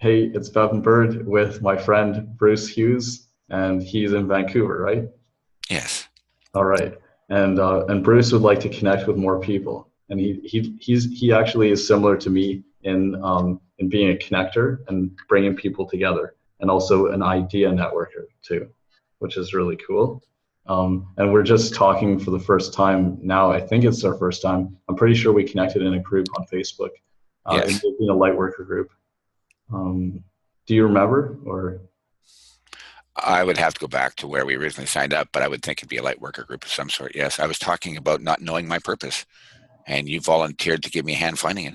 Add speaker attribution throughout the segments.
Speaker 1: Hey, it's Bevan Bird with my friend Bruce Hughes, and he's in Vancouver, right?
Speaker 2: Yes.
Speaker 1: All right. And Bruce would like to connect with more people, and he actually is similar to me in being a connector and bringing people together, and also an idea networker too, which is really cool. And we're just talking for the first time now. I think it's our first time. I'm pretty sure we connected in a group on Facebook, in
Speaker 2: Yes.
Speaker 1: in a light worker group. Um, do you remember or?
Speaker 2: I would have to go back to where we originally signed up, but I would think it'd be a light worker group of some sort. Yes. I was talking about not knowing my purpose, and you volunteered to give me a hand finding it.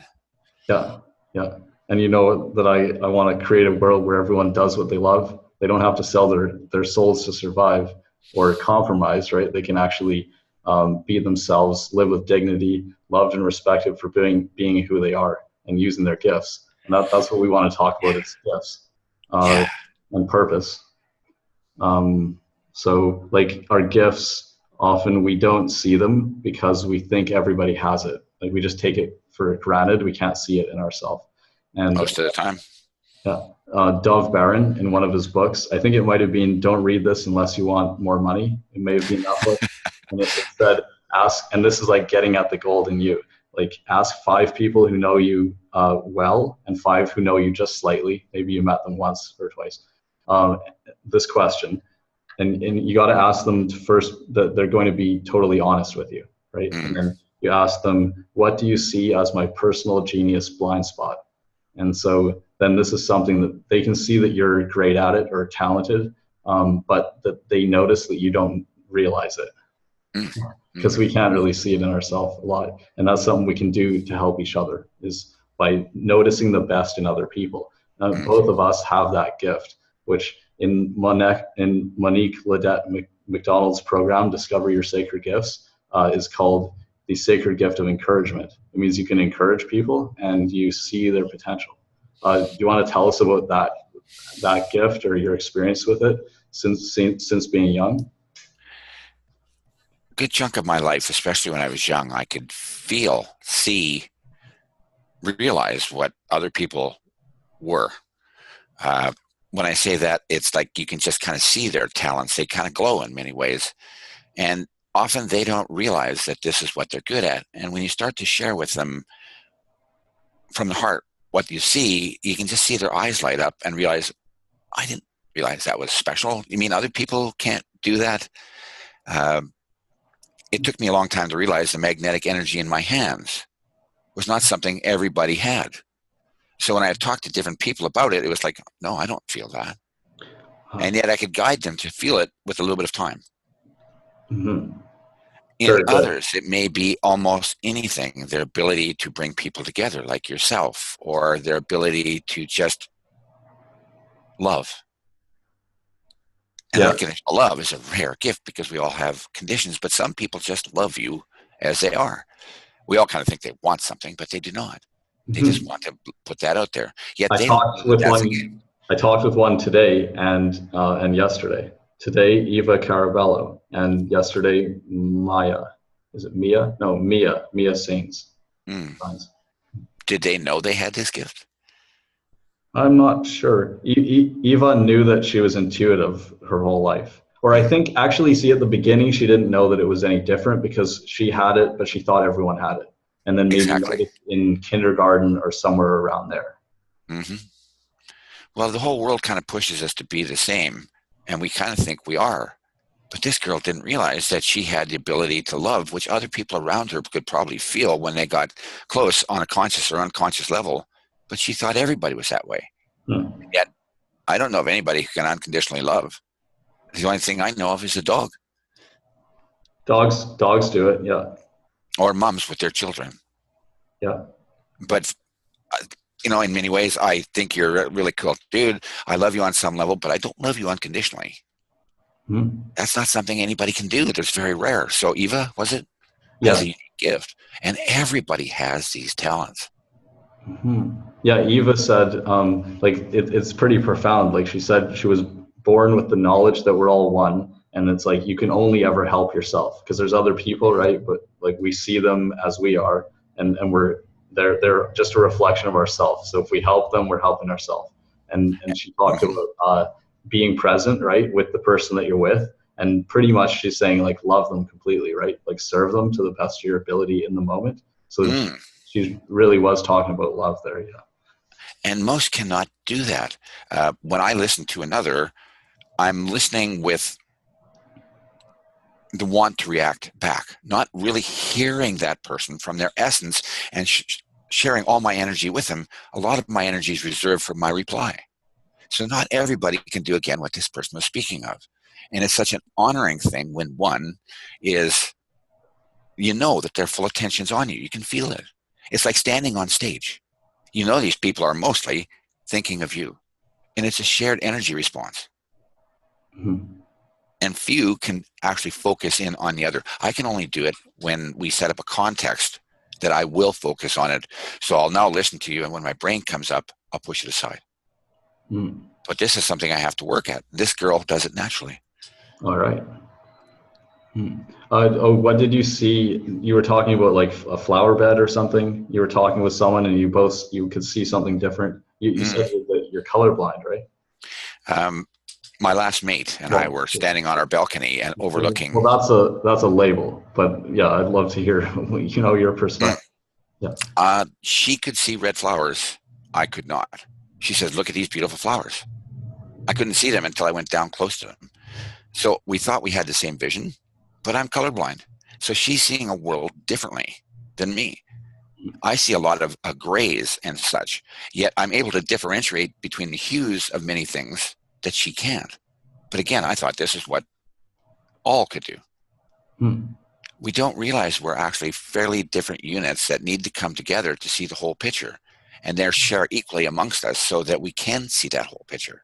Speaker 1: Yeah, yeah. And you know that I want to create a world where everyone does what they love. They don't have to sell their souls to survive or compromise, right? They can actually be themselves, live with dignity, loved and respected for being who they are and using their gifts. And that's what we want to talk about. It's gifts uh,
Speaker 2: Yeah.
Speaker 1: and purpose. Um, so like our gifts, often we don't see them because we think everybody has it. Like we just take it for granted. We can't see it in ourselves. And
Speaker 2: Most of the time.
Speaker 1: yeah, Dov Baron in one of his books, I think it might have been "Don't read this unless you want more money." It may have been that book, and it said, "Ask," and this is like getting at the gold in you. Like ask five people who know you well, and five who know you just slightly. Maybe you met them once or twice. Um, this question, and you got to ask them to first that they're going to be totally honest with you, right? And
Speaker 2: Mm.
Speaker 1: then you ask them, what do you see as my personal genius blind spot? And so then this is something that they can see that you're great at it or talented, but that they notice that you don't realize it
Speaker 2: Mm.
Speaker 1: because
Speaker 2: Mm.
Speaker 1: we can't really see it in ourselves a lot. And that's something we can do to help each other is by noticing the best in other people.
Speaker 2: Mm.
Speaker 1: Both of us have that gift, which in Monique Ledette McDonald's program, Discover Your Sacred Gifts, is called the sacred gift of encouragement. It means you can encourage people and you see their potential. Do you want to tell us about that gift or your experience with it since being young?
Speaker 2: A good chunk of my life, especially when I was young, I could feel, see, realize what other people were. Uh, when I say that, it's like you can just kind of see their talents. They kind of glow in many ways. And often they don't realize that this is what they're good at. And when you start to share with them from the heart what you see, you can just see their eyes light up and realize, I didn't realize that was special. You mean other people can't do that? Um, it took me a long time to realize the magnetic energy in my hands was not something everybody had. So when I talked to different people about it, it was like, no, I don't feel that. And yet I could guide them to feel it with a little bit of time.
Speaker 1: Mm-hmm.
Speaker 2: In
Speaker 1: Very good.
Speaker 2: others, it may be almost anything, their ability to bring people together, like yourself, or their ability to just love. And
Speaker 1: Yeah.
Speaker 2: unconditional love is a rare gift because we all have conditions, but some people just love you as they are. We all kind of think they want something, but they do not. They just
Speaker 1: Mm-hmm.
Speaker 2: want to put that out there. Yet
Speaker 1: I
Speaker 2: they don't
Speaker 1: talked
Speaker 2: know that
Speaker 1: with
Speaker 2: that's a
Speaker 1: one. I talked with one today and yesterday. Today, Eva Carabello, and yesterday, Maya. Is it Mia? No, Mia. Mia sings.
Speaker 2: gift. Did they know they had this gift?
Speaker 1: I'm not sure. Eva knew that she was intuitive her whole life. Or I
Speaker 2: Mm,
Speaker 1: think actually, see, at the beginning, she didn't know that it was any different because she had it, but she thought everyone had it. And then maybe
Speaker 2: exactly.
Speaker 1: noticed in kindergarten or somewhere around there.
Speaker 2: Hmm. Well, the whole world kind of pushes us to be the same, and we kind of think we are. But this girl didn't realize that she had the ability to love, which other people around her could probably feel when they got close on a conscious or unconscious level. But she thought everybody was that way.
Speaker 1: Hmm.
Speaker 2: Yet, I don't know of anybody who can unconditionally love. The only thing I know of is a dog
Speaker 1: Dogs do it. Yeah.
Speaker 2: or moms with their children.
Speaker 1: Yeah.
Speaker 2: But in many ways, I think you're a really cool dude. I love you on some level, but I don't love you unconditionally.
Speaker 1: Hmm.
Speaker 2: That's not something anybody can do. That's very rare. So Eva, was it, has a
Speaker 1: Yeah.
Speaker 2: unique gift, and everybody has these talents.
Speaker 1: Hmm. Yeah, Eva said, like it's pretty profound. Like she said, she was born with the knowledge that we're all one, and it's like you can only ever help yourself because there's other people, right? But like we see them as we are, and they're just a reflection of ourselves. So if we help them, we're helping ourselves. and she talked
Speaker 2: Mm-hmm.
Speaker 1: about being present, right, with the person that you're with. And pretty much she's saying like love them completely, right? Like serve them to the best of your ability in the moment. So
Speaker 2: Mm.
Speaker 1: she really was talking about love there. Yeah.
Speaker 2: And most cannot do that. When I listen to another, I'm listening with the want to react back, not really hearing that person from their essence and sharing all my energy with them. A lot of my energy is reserved for my reply. So not everybody can do again what this person was speaking of. And it's such an honoring thing when one is, you know, that their full attention's on you. You can feel it. It's like standing on stage. You know, these people are mostly thinking of you. And it's a shared energy response.
Speaker 1: Mhm.
Speaker 2: And few can actually focus in on the other. I can only do it when we set up a context that I will focus on it. So I'll now listen to you, and when my brain comes up, I'll push it aside.
Speaker 1: Mhm.
Speaker 2: But this is something I have to work at. This girl does it naturally.
Speaker 1: All right. Oh, what did you see? You were talking about like a flower bed or something. You were talking with someone, and you could see something different. You said
Speaker 2: Mm.
Speaker 1: that you're colorblind, right?
Speaker 2: Um, my last mate and I
Speaker 1: Well,
Speaker 2: were standing on our balcony and overlooking.
Speaker 1: well, that's a label, but yeah, I'd love to hear your
Speaker 2: Mm.
Speaker 1: perspective. Yeah.
Speaker 2: She could see red flowers. I could not. She says, "Look at these beautiful flowers." I couldn't see them until I went down close to them. So we thought we had the same vision, but I'm colorblind. So she's seeing a world differently than me. I see a lot of grays and such, yet I'm able to differentiate between the hues of many things that she can't. But again, I thought this is what all could do.
Speaker 1: Hmm.
Speaker 2: We don't realize we're actually fairly different units that need to come together to see the whole picture, and they're shared equally amongst us so that we can see that whole picture.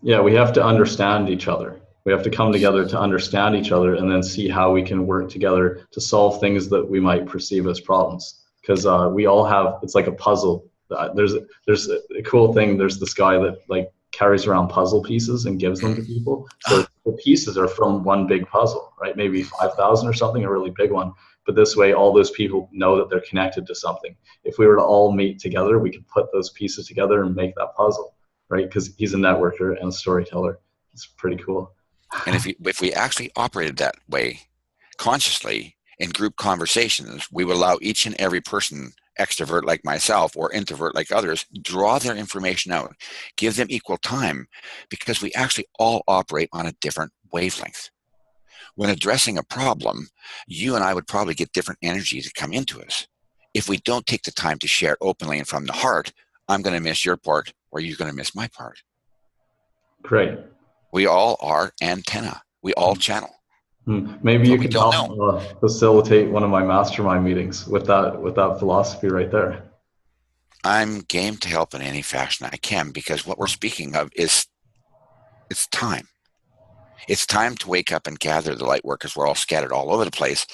Speaker 1: Yeah, we have to understand each other. We have to come together to understand each other and then see how we can work together to solve things that we might perceive as problems. Because we all have, it's like a puzzle. There's a cool thing. There's this guy that like carries around puzzle pieces and gives them
Speaker 2: Mm.
Speaker 1: to people. So
Speaker 2: Ah,
Speaker 1: the pieces are from one big puzzle, right? Maybe 5,000 or something, a really big one. But this way, all those people know that they're connected to something. If we were to all meet together, we could put those pieces together and make that puzzle, right? Because he's a networker and a storyteller. It's pretty cool.
Speaker 2: and if we actually operated that way consciously in group conversations, we would allow each and every person, extrovert like myself or introvert like others, draw their information out, give them equal time, because we actually all operate on a different wavelength. When addressing a problem, you and I would probably get different energy to come into us. If we don't take the time to share openly and from the heart, I'm going to miss your part or you're going to miss my part.
Speaker 1: Great.
Speaker 2: We all are antenna. We all channel,
Speaker 1: Maybe you
Speaker 2: but we
Speaker 1: can
Speaker 2: don't
Speaker 1: help
Speaker 2: know.
Speaker 1: facilitate one of my mastermind meetings with that philosophy right there.
Speaker 2: I'm game to help in any fashion I can, because what we're speaking of is it's time. It's time to wake up and gather the light workers. We're all scattered all over the place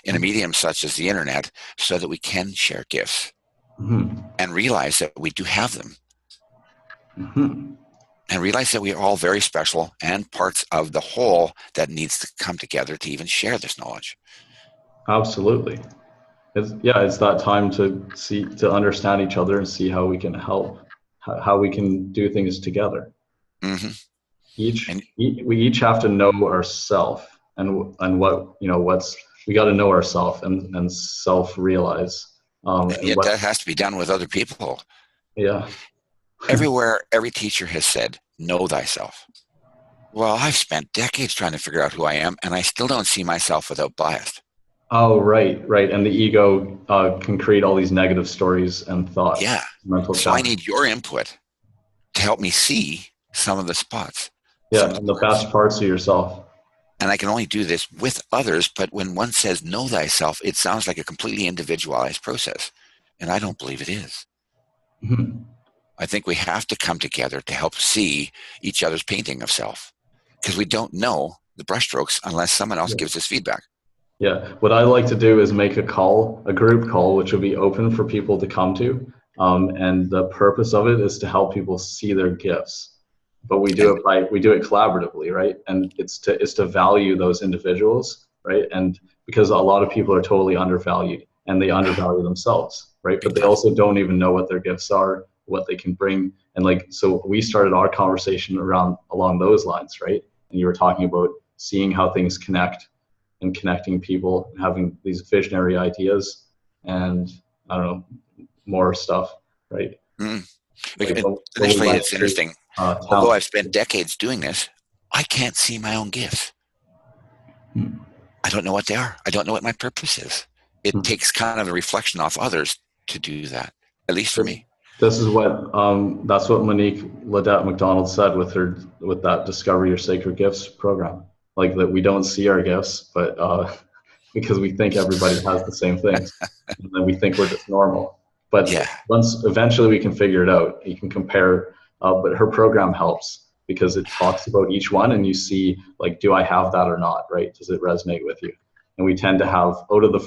Speaker 2: in a medium such as the internet, so that we can share gifts
Speaker 1: Mm-hmm.
Speaker 2: and realize that we do have them,
Speaker 1: Mm-hmm.
Speaker 2: and realize that we are all very special and parts of the whole that needs to come together to even share this knowledge.
Speaker 1: Absolutely. It's that time to understand each other and see how we can help, how we can do things together.
Speaker 2: Mm-hmm. And
Speaker 1: We each have to know ourself and what what's we got to know ourself and self realize
Speaker 2: and
Speaker 1: and
Speaker 2: yet
Speaker 1: what
Speaker 2: that has to be done with other people.
Speaker 1: yeah.
Speaker 2: Everywhere, every teacher has said, know thyself. Well, I've spent decades trying to figure out who I am, and I still don't see myself without bias.
Speaker 1: Oh, right. And the ego can create all these negative stories and
Speaker 2: Yeah.
Speaker 1: thoughts, mental
Speaker 2: So I
Speaker 1: challenges.
Speaker 2: need your input to help me see some of the spots, some
Speaker 1: Yeah,
Speaker 2: of the
Speaker 1: and the
Speaker 2: parts.
Speaker 1: best parts of yourself.
Speaker 2: And I can only do this with others. But when one says know thyself, it sounds like a completely individualized process. And I don't believe it is.
Speaker 1: Mhm.
Speaker 2: I think we have to come together to help see each other's painting of self, because we don't know the brushstrokes unless someone else
Speaker 1: Yeah.
Speaker 2: gives us feedback.
Speaker 1: Yeah, what I like to do is make a group call, which would be open for people to come to. And the purpose of it is to help people see their gifts. But
Speaker 2: And
Speaker 1: we do it collaboratively, right? And it's to value those individuals, right? And because a lot of people are totally undervalued and they undervalue themselves, right? But
Speaker 2: big
Speaker 1: they
Speaker 2: time.
Speaker 1: also don't even know what their gifts are. what they can bring. And like, so we started our conversation around along those lines, right? And you were talking about seeing how things connect and connecting people and having these visionary ideas and I don't know, more stuff, right?
Speaker 2: Mm.
Speaker 1: Like when we
Speaker 2: Initially,
Speaker 1: went
Speaker 2: it's
Speaker 1: to
Speaker 2: interesting. Although
Speaker 1: town.
Speaker 2: I've spent decades doing this, I can't see my own gifts.
Speaker 1: Hmm.
Speaker 2: I don't know what they are. I don't know what my purpose is. It
Speaker 1: Hmm.
Speaker 2: takes kind of a reflection off others to do that, at least for me.
Speaker 1: This is what that's what Monique Ledette McDonald said with that Discover Your Sacred Gifts program. Like that we don't see our gifts, but because we think everybody has the same things, and then we think we're just normal. But
Speaker 2: Yeah.
Speaker 1: once eventually we can figure it out, you can compare. But her program helps because it talks about each one, and you see like, do I have that or not? Right? Does it resonate with you? And we tend to have out of the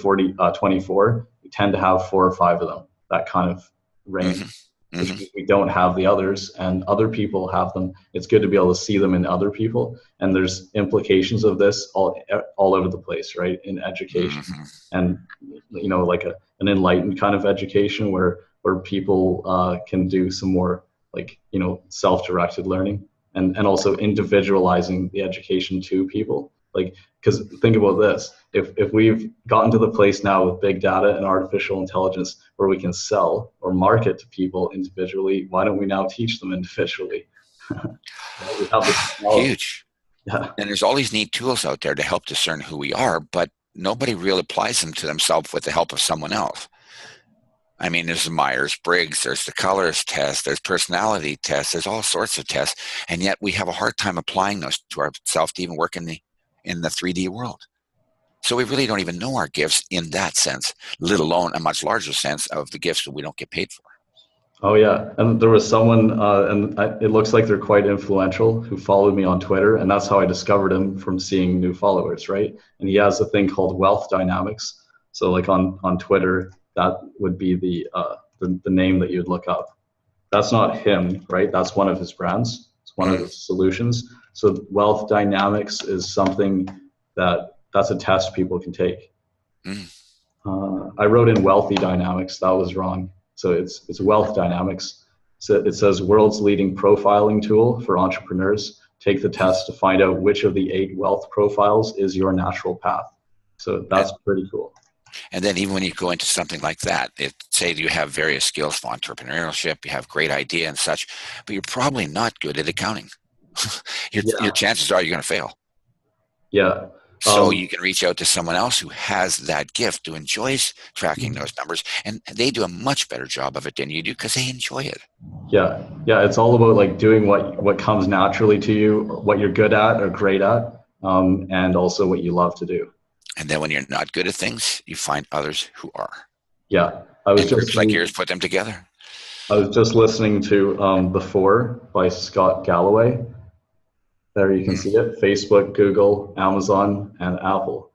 Speaker 1: 24, we tend to have 4 or 5 of them. That kind of range,
Speaker 2: Mm-hmm.
Speaker 1: which
Speaker 2: Mm-hmm.
Speaker 1: means we don't have the others and other people have them. It's good to be able to see them in other people. And there's implications of this all over the place, right? In education
Speaker 2: Mm-hmm.
Speaker 1: and, like an enlightened kind of education where people can do some more like, self-directed learning and also individualizing the education to people. Like, because think about this, if we've gotten to the place now with big data and artificial intelligence where we can sell or market to people individually, why don't we now teach them individually? Right? We have the technology.
Speaker 2: Huge.
Speaker 1: Yeah.
Speaker 2: And there's all these neat tools out there to help discern who we are, but nobody really applies them to themselves with the help of someone else. I mean, there's the Myers-Briggs, there's the colors test, there's personality tests, there's all sorts of tests, and yet we have a hard time applying those to ourselves to even work in the 3D world. So we really don't even know our gifts in that sense, let alone a much larger sense of the gifts that we don't get paid for.
Speaker 1: Oh yeah, and there was someone, it looks like they're quite influential, who followed me on Twitter, and that's how I discovered him from seeing new followers, right? And he has a thing called wealth dynamics. So like on Twitter, that would be the name that you'd look up. That's not him, right? That's one of his brands. It's one of
Speaker 2: Mm,
Speaker 1: his solutions. So wealth dynamics is something that's a test people can take.
Speaker 2: mm.
Speaker 1: I wrote in wealthy dynamics. That was wrong. So it's wealth dynamics. So it says world's leading profiling tool for entrepreneurs. Take the test to find out which of the 8 wealth profiles is your natural path. So
Speaker 2: And,
Speaker 1: that's pretty cool.
Speaker 2: and then even when you go into something like that, say you have various skills for entrepreneurship, you have great idea and such, but you're probably not good at accounting. Your
Speaker 1: Yeah,
Speaker 2: chances are you're going to fail.
Speaker 1: yeah.
Speaker 2: So you can reach out to someone else who has that gift, who enjoys tracking those numbers, and they do a much better job of it than you do because they enjoy it.
Speaker 1: Yeah, yeah, it's all about like doing what comes naturally to you, what you're good at or great at, and also what you love to do.
Speaker 2: And then when you're not good at things, you find others who are.
Speaker 1: Yeah, I was
Speaker 2: And
Speaker 1: just
Speaker 2: groups like yours put them together.
Speaker 1: I was just listening to The Four by Scott Galloway. There you can see
Speaker 2: Mm,
Speaker 1: it: Facebook, Google, Amazon, and Apple.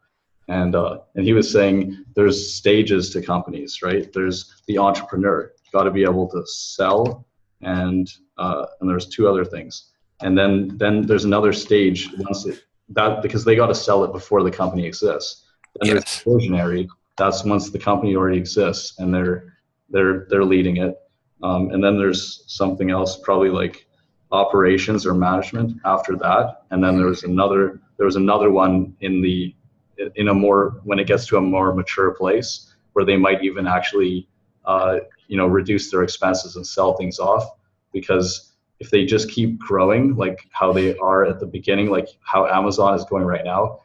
Speaker 1: And he was saying there's stages to companies, right? There's the entrepreneur, got to be able to sell, and there's 2 other things, and then there's another stage once that because they got to sell it before the company exists. Then there's
Speaker 2: yes.
Speaker 1: the visionary. That's once the company already exists and they're leading it. And then there's something else, probably like operations or management after that. And then
Speaker 2: Mm,
Speaker 1: there was another one in a more when it gets to a more mature place where they might even actually reduce their expenses and sell things off, because if they just keep growing like how they are at the beginning, like how Amazon is going right now,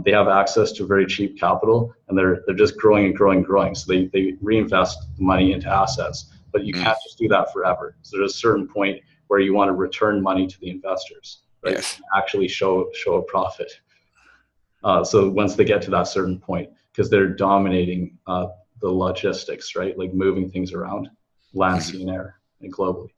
Speaker 1: they have access to very cheap capital and they're just growing and growing and growing. So they reinvest money into assets, but you
Speaker 2: mm,
Speaker 1: can't just do that forever. So there's a certain point where you want to return money to the investors, right? You
Speaker 2: yes.
Speaker 1: can actually show a profit. So once they get to that certain point, because they're dominating the logistics, right? Like moving things around, land,
Speaker 2: Hmm.
Speaker 1: sea, and air, and globally.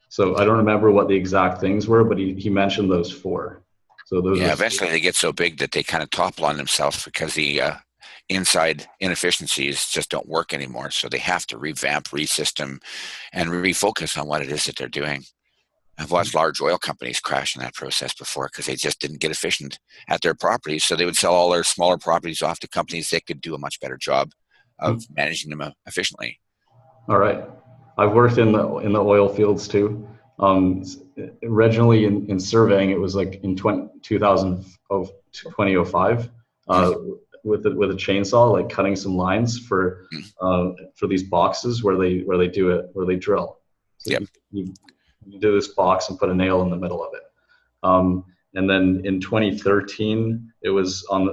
Speaker 1: So I don't remember what the exact things were, but he mentioned those 4. So those
Speaker 2: Yeah,
Speaker 1: are
Speaker 2: eventually they get so big that they kind of topple on themselves because the inside inefficiencies just don't work anymore. So they have to revamp, resystem, and refocus on what it is that they're doing. I've watched large oil companies crash in that process before because they just didn't get efficient at their properties. So they would sell all their smaller properties off to companies that could do a much better job of managing them efficiently.
Speaker 1: all right. I've worked in the oil fields too. Um, Originally in surveying, it was like in 2005, uh, with a chainsaw, like cutting some lines for these boxes where they drill. So
Speaker 2: Yep.
Speaker 1: you do this box and put a nail in the middle of it. And then in 2013, it was on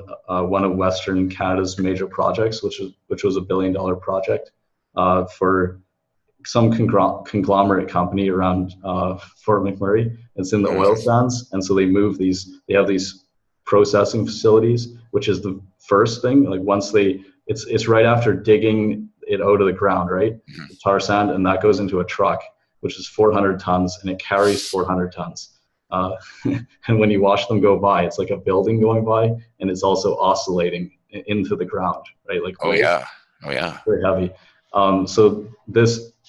Speaker 1: one of Western Canada's major projects, which was $1 billion project for some conglomerate company around Fort McMurray. It's in the oil
Speaker 2: Mm-hmm.
Speaker 1: sands, and so they move these. They have these processing facilities, which is the first thing. Like once it's right after digging it out of the ground, right? The tar sand, and that goes into a truck, which is 400 tons, and it carries 400 tons. Uh, and when you watch them go by, it's like a building going by, and it's also oscillating into the ground, right? Like
Speaker 2: Oh
Speaker 1: waves,
Speaker 2: yeah. Oh yeah.
Speaker 1: very heavy. So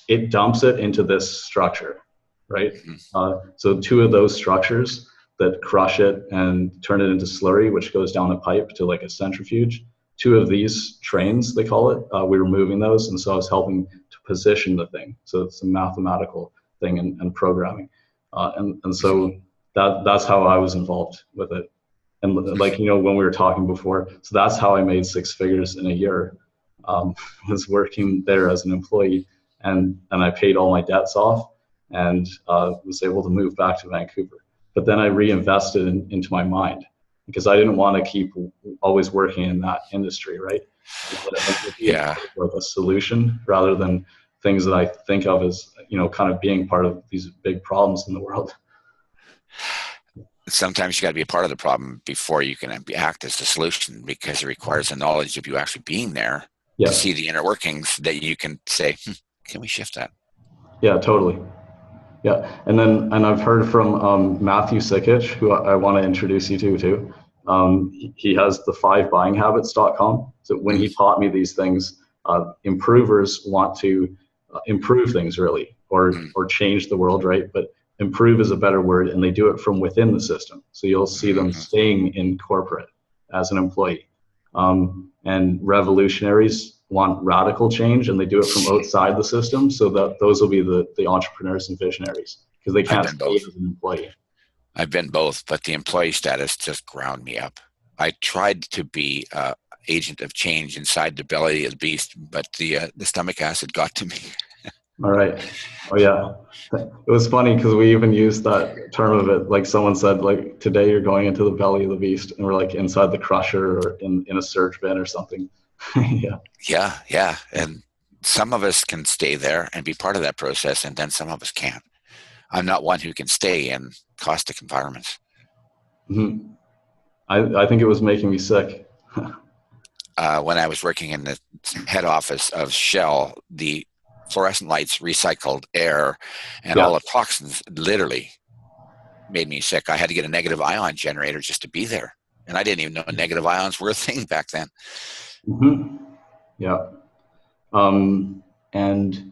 Speaker 1: it dumps it into this structure, right?
Speaker 2: Mm-hmm.
Speaker 1: So two of those structures that crush it and turn it into slurry, which goes down a pipe to like a centrifuge. Two of these trains, they call it, we were moving those, and so I was helping to position the thing. So it's a mathematical thing and programming, and so that's how I was involved with it. And like when we were talking before, so that's how I made six figures in a year. Was working there as an employee, and I paid all my debts off, and was able to move back to Vancouver. But then I reinvested into my mind because I didn't want to keep always working in that industry, right? To be a
Speaker 2: Yeah.
Speaker 1: part of a solution rather than things that I think of as kind of being part of these big problems in the world.
Speaker 2: Sometimes you got to be a part of the problem before you can act as the solution, because it requires the knowledge of you actually being there to
Speaker 1: Yes.
Speaker 2: see the inner workings that you can say, can we shift that?
Speaker 1: Yeah, totally. Yeah, and I've heard from Matthew Sikich, who I want to introduce you to too. He has the 5buyinghabits.com. So when he taught me these things, improvers want to improve things really, or change the world, right? But improve is a better word, and they do it from within the system. So you'll see them
Speaker 2: Mm-hmm.
Speaker 1: staying in corporate as an employee. And revolutionaries want radical change, and they do it from outside the system. So that those will be the entrepreneurs and visionaries because they
Speaker 2: I've
Speaker 1: can't
Speaker 2: been
Speaker 1: stay
Speaker 2: both.
Speaker 1: as an employee.
Speaker 2: I've been both, but the employee status just ground me up. I tried to be agent of change inside the belly of the beast, but the stomach acid got to me.
Speaker 1: All right. Oh yeah. It was funny because we even used that term of it. Like someone said, like today you're going into the belly of the beast, and we're like inside the crusher or in a surge bin or something. Yeah.
Speaker 2: Yeah, yeah. And some of us can stay there and be part of that process, and then some of us can't. I'm not one who can stay in caustic environments.
Speaker 1: Mm-hmm. I think it was making me sick.
Speaker 2: When I was working in the head office of Shell, the fluorescent lights recycled air, and
Speaker 1: Yeah.
Speaker 2: all the toxins literally made me sick. I had to get a negative ion generator just to be there. And I didn't even know negative ions were a thing back then.
Speaker 1: Mm-hmm. Yeah. Um, and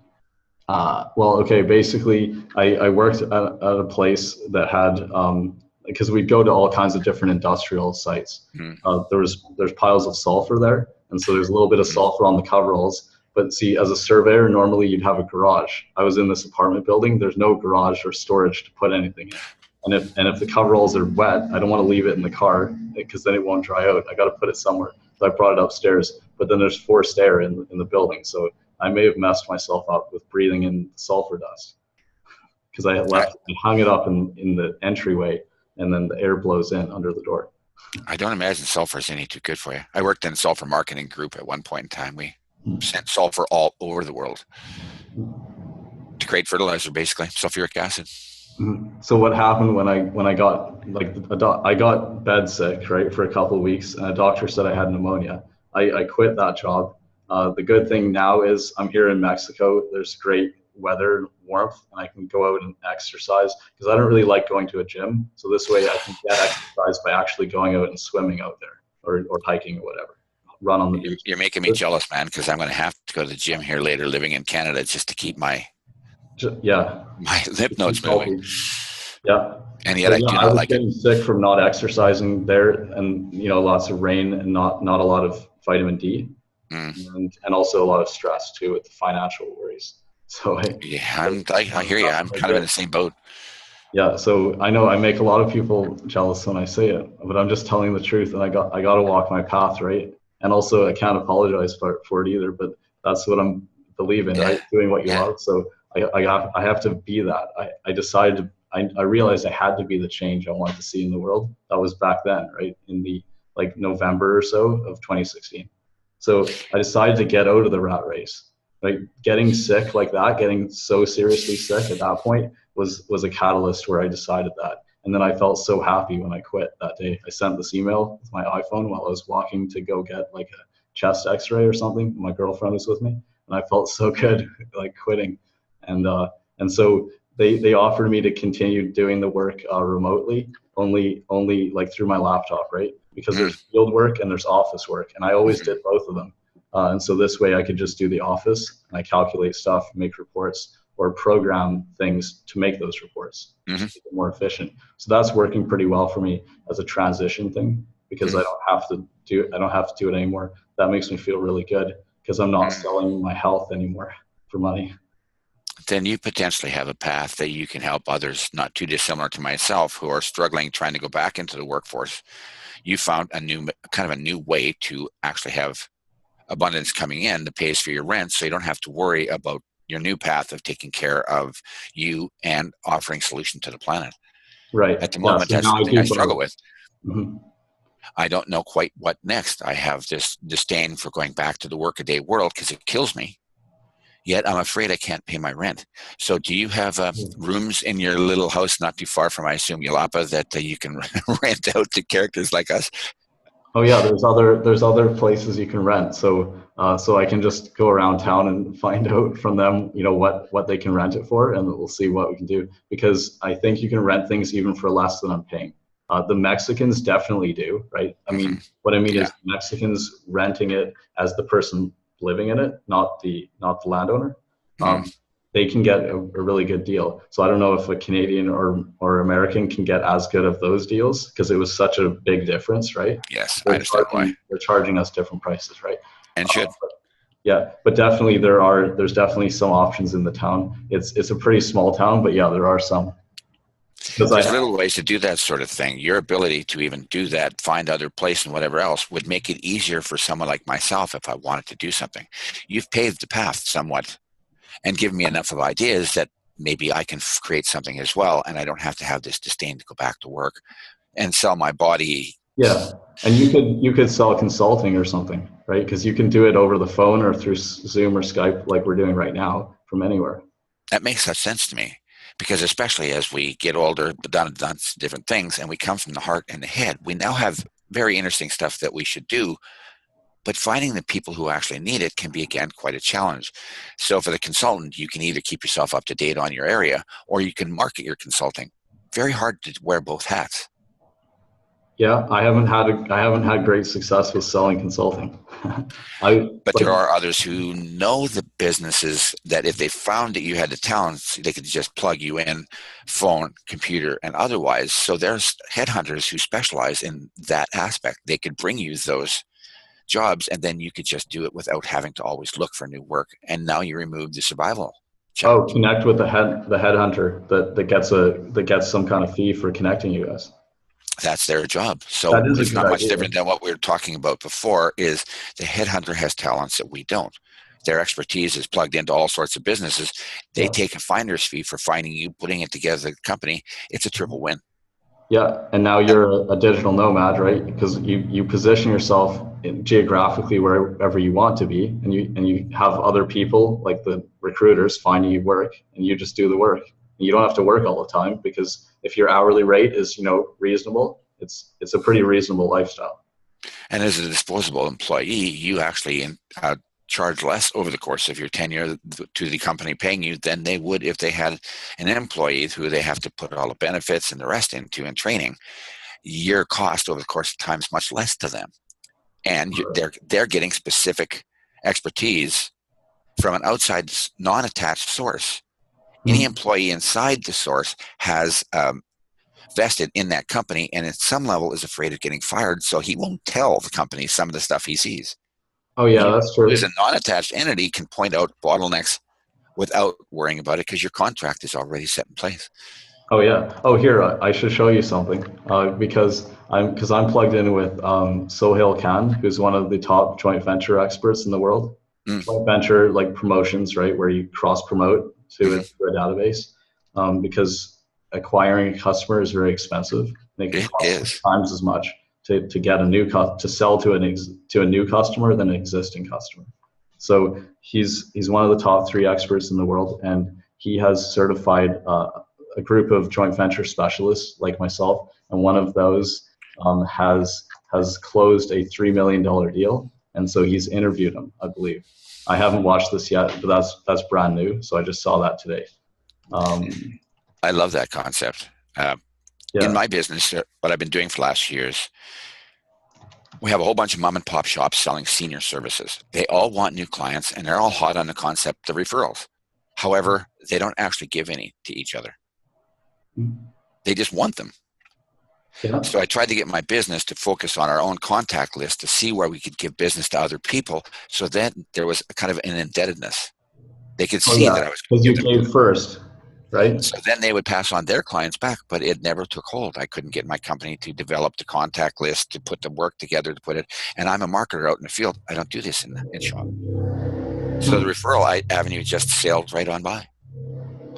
Speaker 1: well, okay, basically, I worked at a place that had, because we'd go to all kinds of different industrial sites.
Speaker 2: Mm-hmm.
Speaker 1: There's piles of sulfur there, and so there's a little bit of sulfur on the coveralls. But see, as a surveyor, normally you'd have a garage. I was in this apartment building. There's no garage or storage to put anything in. And if the coveralls are wet, I don't want to leave it in the car because then it won't dry out. I got to put it somewhere. So I brought it upstairs. But then there's forced air in the building, so I may have messed myself up with breathing in sulfur dust because I hung it up in the entryway, and then the air blows in under the door.
Speaker 2: I don't imagine sulfur is any too good for you. I worked in a sulfur marketing group at one point in time. We sent sulfur all over the world to create fertilizer, basically sulfuric acid.
Speaker 1: So what happened when I got like I got bed sick, right, for a couple of weeks, and a doctor said I had pneumonia. I quit that job. The good thing now is I'm here in Mexico. There's great weather, warmth, and I can go out and exercise because I don't really like going to a gym. So this way I can get exercise by actually going out and swimming out there or hiking or whatever, run on the beach.
Speaker 2: You're making me jealous, man, because I'm going to have to go to the gym here later, living in Canada, just to keep my
Speaker 1: Yeah,
Speaker 2: lymph nodes moving.
Speaker 1: yeah.
Speaker 2: And yet
Speaker 1: But
Speaker 2: I
Speaker 1: yeah,
Speaker 2: do
Speaker 1: I
Speaker 2: not
Speaker 1: was
Speaker 2: like it.
Speaker 1: getting sick from not exercising there, and lots of rain and not a lot of vitamin D,
Speaker 2: Mm.
Speaker 1: and also a lot of stress too with the financial worries. So
Speaker 2: Yeah, I hear you. I'm
Speaker 1: quite
Speaker 2: kind of in
Speaker 1: good.
Speaker 2: the same boat.
Speaker 1: Yeah, so I know I make a lot of people jealous when I say it, but I'm just telling the truth, and I got to walk my path, right? And also, I can't apologize for it either. But that's what I'm believing,
Speaker 2: Yeah,
Speaker 1: right? Doing what you
Speaker 2: yeah.
Speaker 1: love. So I have to be that. I decided I realized I had to be the change I wanted to see in the world. That was back then, right? In the like November or so of 2016. So I decided to get out of the rat race. Like getting sick like that, getting so seriously sick at that point was a catalyst where I decided that. And then I felt so happy when I quit that day. I sent this email with my iPhone while I was walking to go get like a chest X-ray or something. My girlfriend was with me, and I felt so good like quitting. And so they offered me to continue doing the work remotely, only like through my laptop, right? Because
Speaker 2: Mm,
Speaker 1: there's field work and there's office work, and I always
Speaker 2: hmm
Speaker 1: did both of them. And so this way I could just do the office and I calculate stuff, make reports, or program things to make those reports,
Speaker 2: hmm
Speaker 1: just make it more efficient. So that's working pretty well for me as a transition thing because
Speaker 2: mm,
Speaker 1: I don't have to do it anymore. That makes me feel really good because I'm not
Speaker 2: mm.
Speaker 1: selling my health anymore for money.
Speaker 2: Then you potentially have a path that you can help others, not too dissimilar to myself, who are struggling trying to go back into the workforce. You found a new kind of a new way to actually have abundance coming in that pays for your rent, so you don't have to worry about your new path of taking care of you and offering solution to the planet.
Speaker 1: Right.
Speaker 2: At the
Speaker 1: Yeah.
Speaker 2: moment,
Speaker 1: So
Speaker 2: that's
Speaker 1: now I
Speaker 2: something I
Speaker 1: do
Speaker 2: struggle
Speaker 1: both.
Speaker 2: with.
Speaker 1: Mm-hmm.
Speaker 2: I don't know quite what next. I have this disdain for going back to the workaday world because it kills me. Yet I'm afraid I can't pay my rent. So, do you have rooms in your little house not too far from, I assume, Yalapa, that you can rent out to characters like us?
Speaker 1: Oh yeah, there's other places you can rent. So so I can just go around town and find out from them, you know, what they can rent it for, and we'll see what we can do. Because I think you can rent things even for less than I'm paying. The Mexicans definitely do, right? I
Speaker 2: Mm-hmm.
Speaker 1: mean, what I mean
Speaker 2: Yeah.
Speaker 1: is Mexicans renting it as the person living in it, not the landowner.
Speaker 2: Mm-hmm.
Speaker 1: They can get a really good deal. So I don't know if a Canadian or American can get as good of those deals because it was such a big difference, right?
Speaker 2: Yes, I understand why.
Speaker 1: They're charging us different prices, right?
Speaker 2: And should.
Speaker 1: Yeah, but definitely there's definitely some options in the town. It's a pretty small town, but yeah, there are some because
Speaker 2: There's
Speaker 1: I
Speaker 2: little ways to do that sort of thing. Your ability to even do that, find other place and whatever else would make it easier for someone like myself if I wanted to do something. You've paved the path somewhat and given me enough of ideas that maybe I can create something as well, and I don't have to have this disdain to go back to work and sell my body.
Speaker 1: yeah, and you could sell consulting or something, right? Because you can do it over the phone or through Zoom or Skype like we're doing right now from anywhere.
Speaker 2: That makes such sense to me because especially as we get older, done different things, and we come from the heart and the head, we now have very interesting stuff that we should do. But finding the people who actually need it can be, again, quite a challenge. So for the consultant, you can either keep yourself up to date on your area or you can market your consulting. Very hard to wear both hats.
Speaker 1: Yeah, I haven't had great success with selling consulting. I
Speaker 2: But
Speaker 1: like
Speaker 2: there are others who know the businesses that if they found that you had the talents, they could just plug you in, phone, computer, and otherwise. So there's headhunters who specialize in that aspect. They could bring you those jobs and then you could just do it without having to always look for new work. And now you remove the survival
Speaker 1: oh,
Speaker 2: challenge.
Speaker 1: connect with the headhunter that gets some kind of fee for connecting you guys.
Speaker 2: That's their job. So
Speaker 1: That is a
Speaker 2: it's
Speaker 1: good
Speaker 2: not much
Speaker 1: idea.
Speaker 2: different than what we were talking about before is the headhunter has talents that we don't. Their expertise is plugged into all sorts of businesses. They
Speaker 1: Yeah.
Speaker 2: take a finder's fee for finding you, putting it together as a company. It's a triple win.
Speaker 1: Yeah, and now
Speaker 2: And
Speaker 1: you're a digital nomad, right? Because you position yourself geographically wherever you want to be, and you have other people like the recruiters finding you work, and you just do the work. And you don't have to work all the time because if your hourly rate is reasonable, it's a pretty reasonable lifestyle.
Speaker 2: And as a disposable employee, you actually charge less over the course of your tenure to the company paying you than they would if they had an employee who they have to put all the benefits and the rest into and training. Your cost over the course of time is much less to them, and they're getting specific expertise from an outside non-attached source. Any
Speaker 1: Hmm.
Speaker 2: employee inside the source has vested in that company and at some level is afraid of getting fired, so he won't tell the company some of the stuff he sees.
Speaker 1: Oh yeah,
Speaker 2: You
Speaker 1: that's
Speaker 2: as a
Speaker 1: true.
Speaker 2: non-attached entity can point out bottlenecks without worrying about it because your contract is already set in place.
Speaker 1: Oh yeah. Oh here, I should show you something because I'm plugged in with Sohail Khan, who's one of the top joint venture experts in the world.
Speaker 2: Mm,
Speaker 1: Joint venture like promotions, right, where you cross promote to
Speaker 2: mhm.
Speaker 1: a database, because acquiring a customer is very expensive. And it could
Speaker 2: It
Speaker 1: cost six
Speaker 2: is.
Speaker 1: times as much to get to sell to to a new customer than an existing customer. So he's one of the top three experts in the world, and he has certified a group of joint venture specialists like myself, and one of those has closed a $3 million deal, and so he's interviewed him, I believe. I haven't watched this yet, but that's brand new, so I just saw that today. Um,
Speaker 2: I love that concept. In
Speaker 1: yeah,
Speaker 2: my business, what I've been doing for the last years, we have a whole bunch of mom and pop shops selling senior services. They all want new clients and they're all hot on the concept of referrals. However, they don't actually give any to each other. They just want them.
Speaker 1: yeah.
Speaker 2: So I tried to get my business to focus on our own contact list to see where we could give business to other people. So then there was a kind of an indebtedness. They could
Speaker 1: Oh
Speaker 2: see
Speaker 1: yeah,
Speaker 2: that I was going
Speaker 1: because
Speaker 2: to
Speaker 1: you
Speaker 2: give them.
Speaker 1: gave first, right?
Speaker 2: So then they would pass on their clients back, but it never took hold. I couldn't get my company to develop the contact list, to put the work together, to put it. And I'm a marketer out in the field. I don't do this in shop. So the
Speaker 1: Hmm.
Speaker 2: referral avenue just sailed right on by.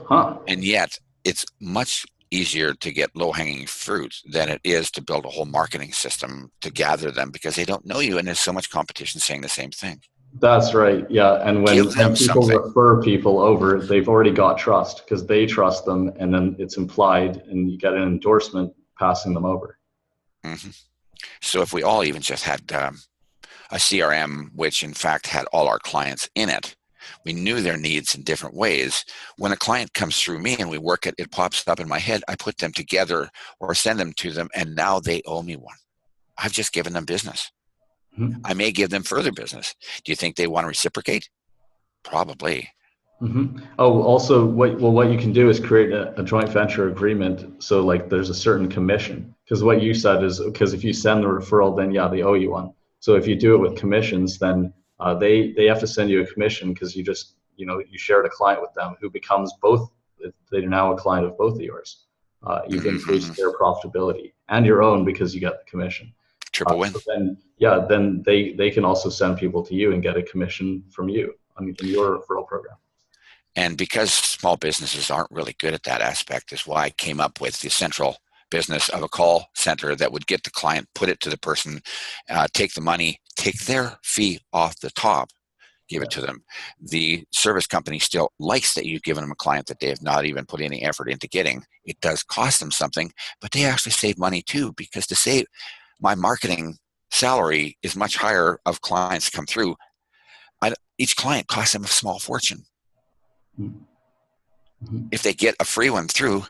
Speaker 1: Huh.
Speaker 2: And yet it's much easier to get low-hanging fruit than it is to build a whole marketing system to gather them because they don't know you and there's so much competition saying the same thing.
Speaker 1: That's right. Yeah, and
Speaker 2: Give
Speaker 1: when
Speaker 2: them
Speaker 1: people
Speaker 2: something.
Speaker 1: refer people over, they've already got trust because they trust them, and then it's implied, and you get an endorsement passing them over.
Speaker 2: Hmm. So if we all even just had a CRM, which in fact had all our clients in it, we knew their needs in different ways. When a client comes through me and we work it, it pops up in my head. I put them together or send them to them, and now they owe me one. I've just given them business.
Speaker 1: Mhm.
Speaker 2: I may give them further business. Do you think they want to reciprocate? Probably.
Speaker 1: Oh, also, what you can do is create a joint venture agreement. So like, there's a certain commission because what you said is because if you send the referral, then yeah, they owe you one. So if you do it with commissions, then they have to send you a commission because you shared a client with them who becomes both. They're now a client of both of yours. You've
Speaker 2: Mm-hmm.
Speaker 1: increased their profitability and your own because you get the commission.
Speaker 2: Triple win.
Speaker 1: So then, yeah, then they can also send people to you and get a commission from you in your referral program.
Speaker 2: And because small businesses aren't really good at that aspect is why I came up with the central business of a call center that would get the client, put it to the person, take the money, take their fee off the top, give
Speaker 1: Yeah.
Speaker 2: it to them. The service company still likes that you've given them a client that they have not even put any effort into getting. It does cost them something, but they actually save money too, because to save my marketing salary is much higher of clients come through. Each client costs them a small fortune.
Speaker 1: Mm-hmm.
Speaker 2: If they get a free one through,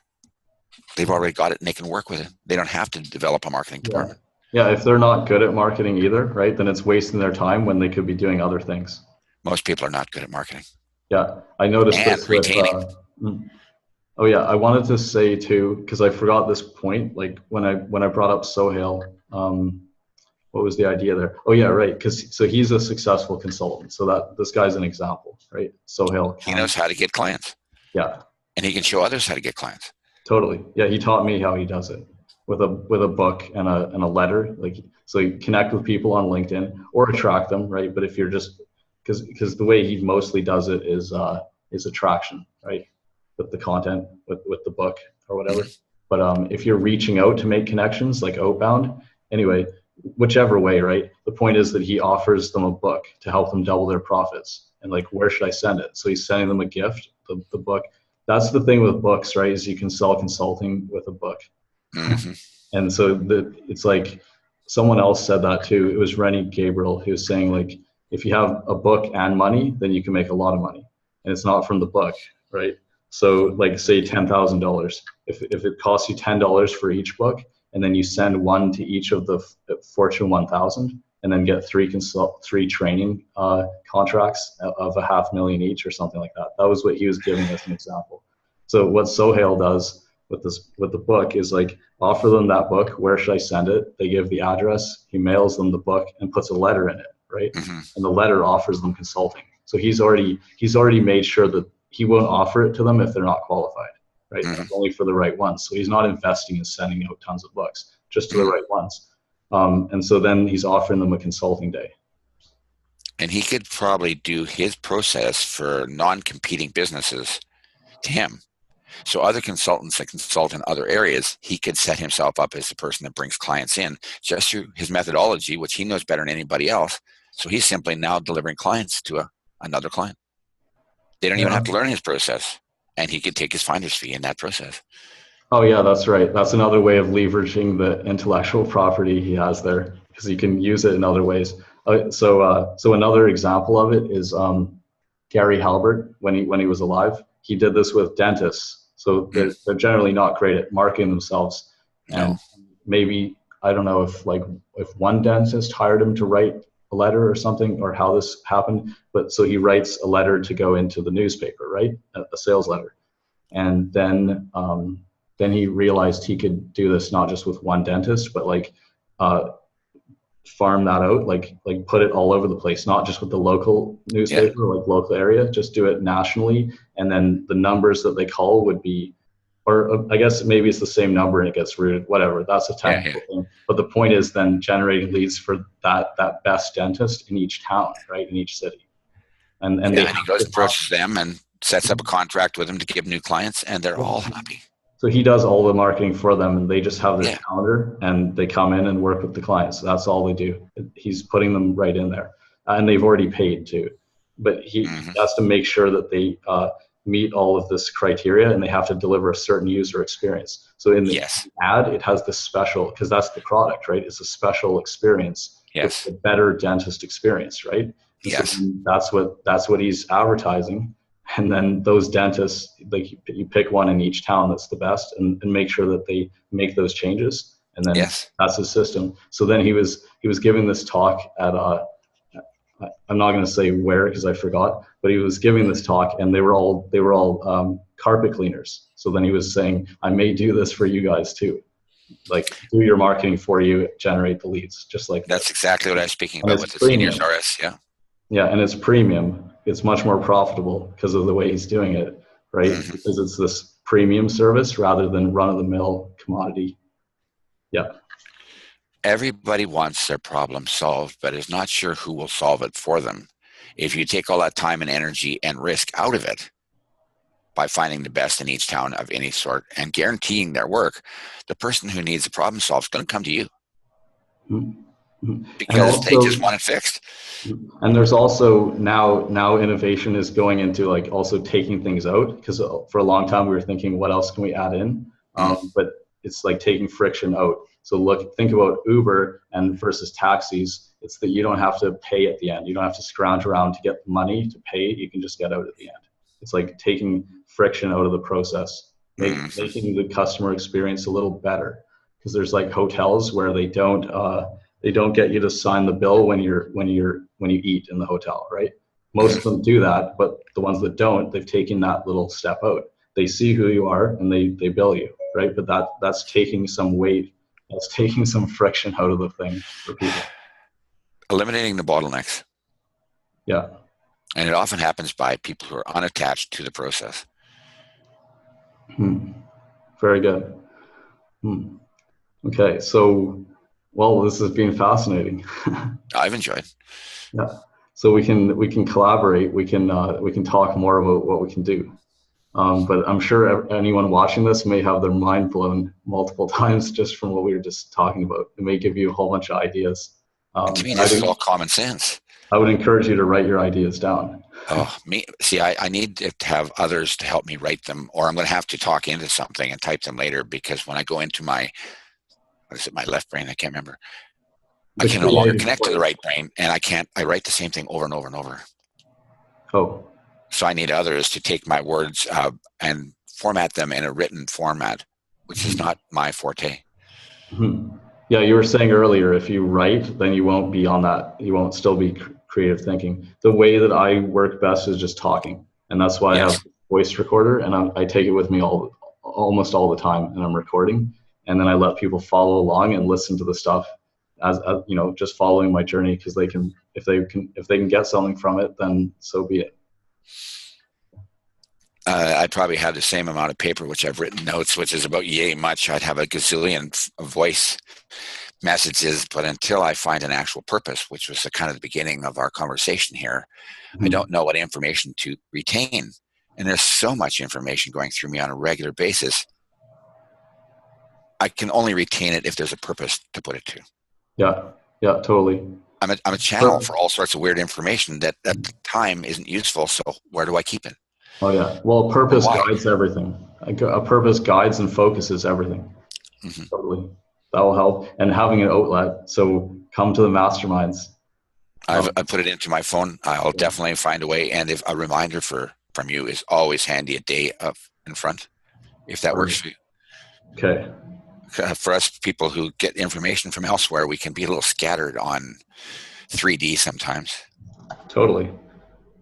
Speaker 2: they've already got it and they can work with it. They don't have to develop a marketing
Speaker 1: Yeah.
Speaker 2: department.
Speaker 1: Yeah. If they're not good at marketing either, right, then it's wasting their time when they could be doing other things.
Speaker 2: Most people are not good at marketing
Speaker 1: Yeah. I noticed
Speaker 2: and
Speaker 1: this with,
Speaker 2: retaining.
Speaker 1: mm. Oh yeah, I wanted to say too, because I forgot this point, like when I brought up Sohail, what was the idea there? Oh yeah, right. Because so he's a successful consultant. So that this guy's an example, right? Sohail
Speaker 2: He
Speaker 1: Khan.
Speaker 2: knows how to get clients
Speaker 1: Yeah,
Speaker 2: and he can show others how to get clients.
Speaker 1: totally. Yeah, he taught me how he does it with a book and a letter. Like so, you connect with people on LinkedIn or attract them, right? But if you're just because the way he mostly does it is attraction, right? With the content, with the book or whatever.
Speaker 2: Mm-hmm.
Speaker 1: But if you're reaching out to make connections, like outbound, anyway, whichever way, right? The point is that he offers them a book to help them double their profits. And like, where should I send it? So he's sending them a gift, the book. That's the thing with books, right? Is you can sell consulting with a book.
Speaker 2: Mm-hmm.
Speaker 1: And so it's like someone else said that too. It was Rennie Gabriel who was saying like, if you have a book and money, then you can make a lot of money. And it's not from the book, right? So like say $10,000. If it costs you $10 for each book, and then you send one to each of the Fortune 1000, and then get three training contracts of $500,000 each or something like that. That was what he was giving as an example. So what Sohail does with the book is like offer them that book. Where should I send it? They give the address. He mails them the book and puts a letter in it, right?
Speaker 2: Mm-hmm.
Speaker 1: And the letter offers them consulting. So he's already made sure that he won't offer it to them if they're not qualified, right?
Speaker 2: Mm-hmm.
Speaker 1: That's only for the right ones. So he's not investing in sending out tons of books, just to the
Speaker 2: Mm-hmm.
Speaker 1: right ones. And so then he's offering them a consulting day.
Speaker 2: And he could probably do his process for non-competing businesses to him. So other consultants that consult in other areas, he could set himself up as the person that brings clients in just through his methodology, which he knows better than anybody else. So he's simply now delivering clients to another client. They don't even
Speaker 1: Yeah.
Speaker 2: have to learn his process, and he could take his finder's fee in that process.
Speaker 1: Oh yeah, that's right. That's another way of leveraging the intellectual property he has there, because you can use it in other ways. So another example of it is Gary Halbert when he was alive. He did this with dentists. So
Speaker 2: Mm,
Speaker 1: they're generally not great at marketing themselves,
Speaker 2: no.
Speaker 1: and maybe I don't know if one dentist hired him to write a letter or something, or how this happened. But so he writes a letter to go into the newspaper, right? A sales letter, and then he realized he could do this not just with one dentist, but like uh, farm that out, like put it all over the place, not just with the local
Speaker 2: Yeah.
Speaker 1: newspaper, like local area, just do it nationally. And then the numbers that they call would be, or I guess maybe it's the same number and it gets routed, whatever. That's a
Speaker 2: Yeah. Yeah.
Speaker 1: technical thing. But the point is then generating leads for that best dentist in each town, right, in each city. And they
Speaker 2: Yeah. And he
Speaker 1: have
Speaker 2: goes
Speaker 1: to
Speaker 2: and approaches them and sets up a contract with them to give new clients, and they're all
Speaker 1: have.
Speaker 2: happy.
Speaker 1: So he does all the marketing for them, and they just have this
Speaker 2: Yeah.
Speaker 1: calendar, and they come in and work with the clients. So that's all they do. He's putting them right in there, and they've already paid too. But he
Speaker 2: Mm-hmm.
Speaker 1: has to make sure that they meet all of this criteria, and they have to deliver a certain user experience. So in the
Speaker 2: Yes.
Speaker 1: ad, it has this special, because that's the product, right? It's a special experience. It's a
Speaker 2: Yes.
Speaker 1: better dentist experience, right? And so
Speaker 2: Yes.
Speaker 1: that's what he's advertising. And then those dentists, like you pick one in each town that's the best, and make sure that they make those changes, and then
Speaker 2: Yes.
Speaker 1: that's his system. So then he was giving this talk at I'm not going to say where because I forgot, but he was giving this talk, and they were all carpet cleaners. So then he was saying, I may do this for you guys too, like do your marketing for you, generate the leads just like
Speaker 2: That's
Speaker 1: this.
Speaker 2: exactly what I was speaking
Speaker 1: And
Speaker 2: about
Speaker 1: it's
Speaker 2: with the seniors
Speaker 1: premium.
Speaker 2: RS. Yeah.
Speaker 1: Yeah, and it's premium. It's much more profitable because of the way he's doing it, right?
Speaker 2: Mm-hmm.
Speaker 1: Because it's this premium service rather than run of the mill commodity. Yeah.
Speaker 2: Everybody wants their problem solved, but is not sure who will solve it for them. If you take all that time and energy and risk out of it by finding the best in each town of any sort and guaranteeing their work, the person who needs the problem solved is going to come to you
Speaker 1: Mm-hmm. And
Speaker 2: because they just
Speaker 1: also,
Speaker 2: want it fixed.
Speaker 1: and there's also now innovation is going into like also taking things out, because for a long time we were thinking what else can we add in,
Speaker 2: Mm,
Speaker 1: but it's like taking friction out. So think about Uber and versus taxis. It's that you don't have to pay at the end. You don't have to scrounge around to get the money to pay. You can just get out at the end. It's like taking friction out of the process,
Speaker 2: mm,
Speaker 1: making the customer experience a little better. Because there's like hotels where they don't get you to sign the bill when you eat in the hotel, right? Most of
Speaker 2: mm.
Speaker 1: them do that, but the ones that don't, they've taken that little step out. They see who you are and they bill you, right? But that's taking some weight, that's taking some friction out of the thing for people.
Speaker 2: Eliminating the bottlenecks.
Speaker 1: Yeah.
Speaker 2: And it often happens by people who are unattached to the process.
Speaker 1: Hmm. Very good. Hmm. Okay, so well, this has been fascinating.
Speaker 2: I've enjoyed.
Speaker 1: Yeah. So we can collaborate. We can talk more about what we can do. But I'm sure anyone watching this may have their mind blown multiple times just from what we were just talking about. It may give you a whole bunch of ideas.
Speaker 2: And to me,
Speaker 1: And
Speaker 2: this is all common sense.
Speaker 1: I would encourage you to write your ideas down.
Speaker 2: Oh, me. See, I need to have others to help me write them, or I'm going to have to talk into something and type them later because when I go into what is it, my left brain? I can't remember. I
Speaker 1: The
Speaker 2: can no longer
Speaker 1: creative
Speaker 2: connect to the
Speaker 1: place.
Speaker 2: right brain, and I write the same thing over and over and over.
Speaker 1: Oh,
Speaker 2: So I need others to take my words and format them in a written format, which is not my forte.
Speaker 1: mhm. Yeah, you were saying earlier, if you write, then you won't be on that. You won't still be creative thinking. The way that I work best is just talking, and that's why I have
Speaker 2: Yes.
Speaker 1: a voice recorder, and I take it with me almost all the time, and I'm recording, and then I let people follow along and listen to the stuff as just following my journey, because they can, if they can get something from it, then so be it.
Speaker 2: I'd probably have the same amount of paper, which I've written notes, which is about yay much. I'd have a gazillion voice messages, but until I find an actual purpose, which was the kind of the beginning of our conversation here, I
Speaker 1: Mhm.
Speaker 2: don't know what information to retain. And there's so much information going through me on a regular basis. I can only retain it if there's a purpose to put it to.
Speaker 1: Yeah, yeah, totally.
Speaker 2: I'm a channel
Speaker 1: Per-
Speaker 2: for all sorts of weird information that at the time isn't useful. So where do I keep it?
Speaker 1: Oh yeah. Well,
Speaker 2: And
Speaker 1: purpose
Speaker 2: why?
Speaker 1: guides everything. A purpose guides and focuses everything.
Speaker 2: Mm-hmm.
Speaker 1: Totally. That will help. And having an outlet. So come to the masterminds.
Speaker 2: I
Speaker 1: Um,
Speaker 2: put it into my phone. I'll
Speaker 1: yeah.
Speaker 2: definitely find a way. And if a reminder from you is always handy, a day up in front, if that works for you.
Speaker 1: Okay.
Speaker 2: For us people who get information from elsewhere, we can be a little scattered on 3D sometimes.
Speaker 1: Totally.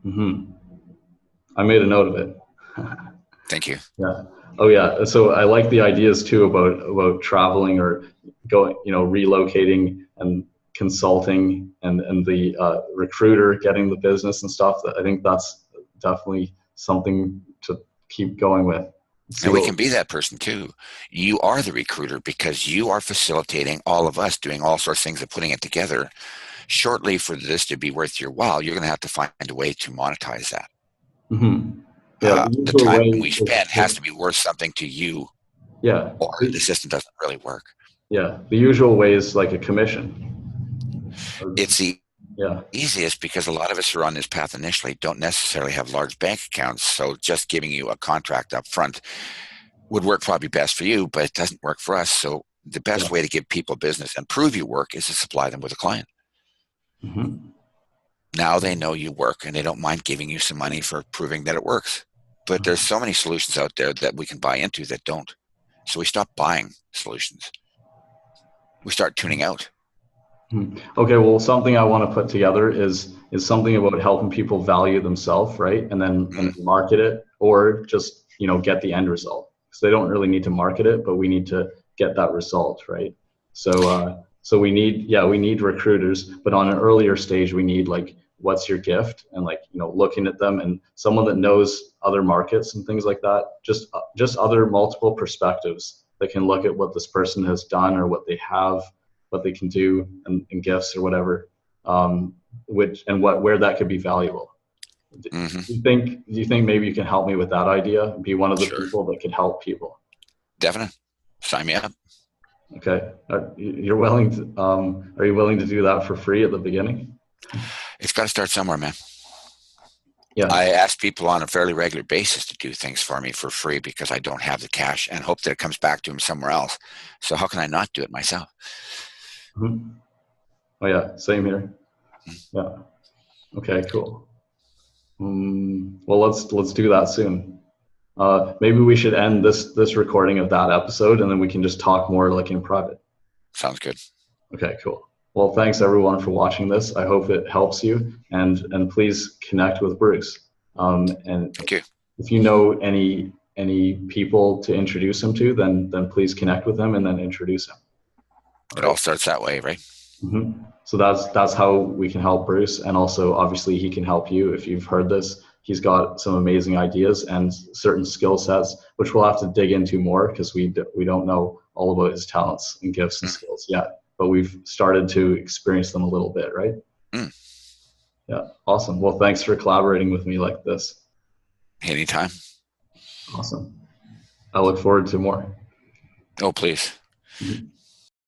Speaker 1: Hmm. I made a note of it.
Speaker 2: Thank you.
Speaker 1: Yeah. Oh yeah. So I like the ideas too about traveling or going, relocating and consulting and the recruiter getting the business and stuff. I think that's definitely something to keep going with. See
Speaker 2: And we
Speaker 1: what.
Speaker 2: can be that person too. You are the recruiter because you are facilitating all of us doing all sorts of things and putting it together. Shortly, for this to be worth your while, you're going to have to find a way to monetize that.
Speaker 1: Hmm. Yeah. The
Speaker 2: The
Speaker 1: usual
Speaker 2: time
Speaker 1: way
Speaker 2: we spend has to be worth something to you,
Speaker 1: yeah.
Speaker 2: or the system doesn't really work.
Speaker 1: Yeah. The usual way is like a commission.
Speaker 2: It's the
Speaker 1: Yeah.
Speaker 2: easiest because a lot of us who are on this path initially don't necessarily have large bank accounts. So just giving you a contract up front would work probably best for you, but it doesn't work for us. So the
Speaker 1: Yeah.
Speaker 2: best way to give people business and prove you work is to supply them with a client.
Speaker 1: Hmm.
Speaker 2: Now they know you work and they don't mind giving you some money for proving that it works. But there's so many solutions out there that we can buy into that don't. So we stop buying solutions. We start tuning out.
Speaker 1: Okay, well, something I want to put together is something about helping people value themselves, right? And
Speaker 2: Mm,
Speaker 1: then market it, or just get the end result. Because they don't really need to market it, but we need to get that result, right? So we need recruiters, but on an earlier stage, we need like what's your gift, and like looking at them, and someone that knows other markets and things like that. Just other multiple perspectives that can look at what this person has done or what they have, what they can do, and gifts or whatever, which and what where that could be valuable. Do
Speaker 2: hmm.
Speaker 1: you think maybe you can help me with that idea? Be one of the
Speaker 2: Sure.
Speaker 1: people that could help people.
Speaker 2: Definitely. Sign me up.
Speaker 1: Okay, you're willing to? Are you willing to do that for free at the beginning?
Speaker 2: It's got to start somewhere, man.
Speaker 1: Yeah.
Speaker 2: I ask people on a fairly regular basis to do things for me for free because I don't have the cash and hope that it comes back to them somewhere else. So how can I not do it myself?
Speaker 1: Mhm. Oh yeah, same here. Yeah. Okay, cool. Well, let's do that soon. Maybe we should end this recording of that episode, and then we can just talk more like in private.
Speaker 2: Sounds good.
Speaker 1: Okay, cool. Well, thanks everyone for watching this. I hope it helps you, and please connect with Bruce. And
Speaker 2: Thank you.
Speaker 1: if you know any people to introduce him to, then please connect with them and then introduce him. All
Speaker 2: It all
Speaker 1: right.
Speaker 2: starts that way, right?
Speaker 1: So that's how we can help Bruce, and also obviously he can help you if you've heard this. He's got some amazing ideas and certain skill sets, which we'll have to dig into more because we don't know all about his talents and gifts and
Speaker 2: Mm,
Speaker 1: skills yet. But we've started to experience them a little bit, right?
Speaker 2: mm.
Speaker 1: Yeah, awesome. Well, thanks for collaborating with me like this.
Speaker 2: Anytime.
Speaker 1: Awesome. I look forward to more.
Speaker 2: Oh, please.
Speaker 1: Mhm.